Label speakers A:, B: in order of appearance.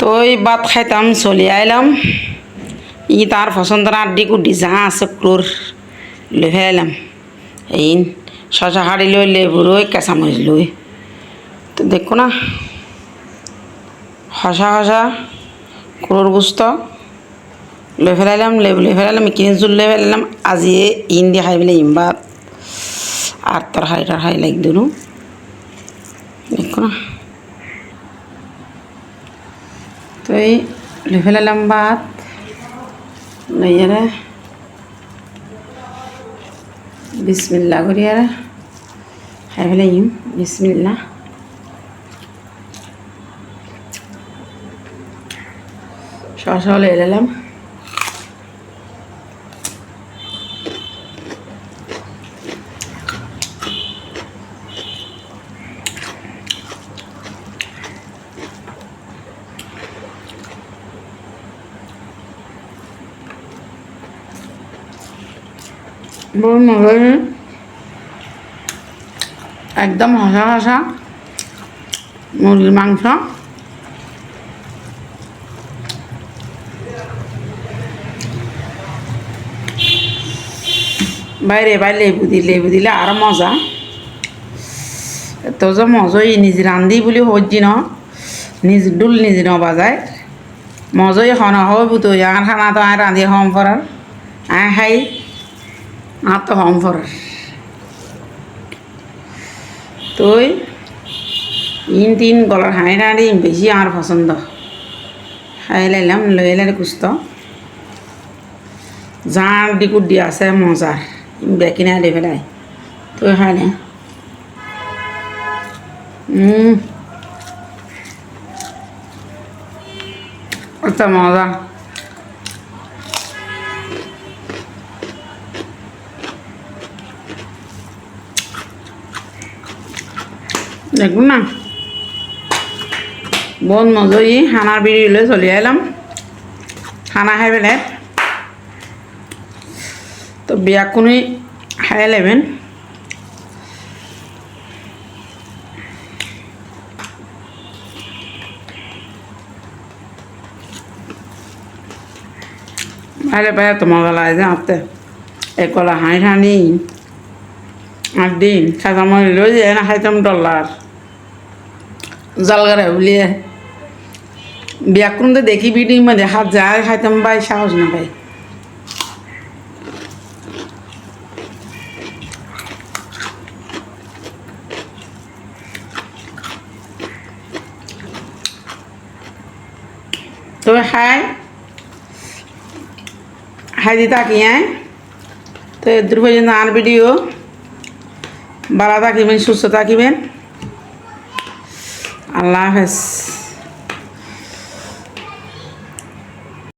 A: তো এই ভাত খাইতাম চলি আইলাম ই তার পছন্দের আড্ডি কুড্ডি যা আছে ক্লোর লেফে আইলাম এই শশা হাড়ি লই লেবু রই কাঁচামরিচ লই তো দেখো না হসা হসা ক্লোর গুস্ত লই ফেলাইলাম লেবু লই ফেলাইলাম কিনে জুল লই ফেলাইলাম আজি ইন দিয়ে খাই পেলে ইম ভাত আর তরকারি টরকারি লাগ দিলু দেখো না তো এই লই ফেলাইলাম ভাত লইয়ারে বিসমিল্লা করি আর খাই ফেলাইম বিসমিল্লা শসা লই এলাম একদম হসা হসা মুরগির মাংস বাইরে বাইরে লেবু দিলে আরো মজা তো যে মজাই নিজে রান্ধি বুলি হজি ন নিজ ডুল নিজে নবাজায় মজাই হন হব তো আর খানা তো আর রান্ধি হম ফরার আয় খাই আর তো হম ফরার তুই ইন তিন গলার হাঁড়ি টাঁড়ি বেশি আমার পছন্দ খাই লাইলাম লই এলে কুস্ত জাঁর ডিকুডি আছে মজার বেকিনা দি ফেলাই তুই খাই নে আচ্ছা মজা দেখুন না বহুত মজাই খানার বিড়ি লৈ চলি আইলাম খানা খাই পেলাই তো বিয়াকুনি খাই লেবেন বাইরে বাইরে তো মজা লাগে যে আঁতে একলা হাঁড়ি ঠাঁড়ি আর দিন খাইতাম লই যায় না খাইতাম ডলার জালগারে বুলিয়ে বিয়াকুন তো দেখি বিডি মধ্যে হাত যায় খাইতাম বাই সাহস না পাই তবে খাই দিতা কি তো এদূর পর্যন্ত আর ভিডিও ভালো থাকিবেন সুস্থ থাকিবেন আল্লাহ হাফেজ।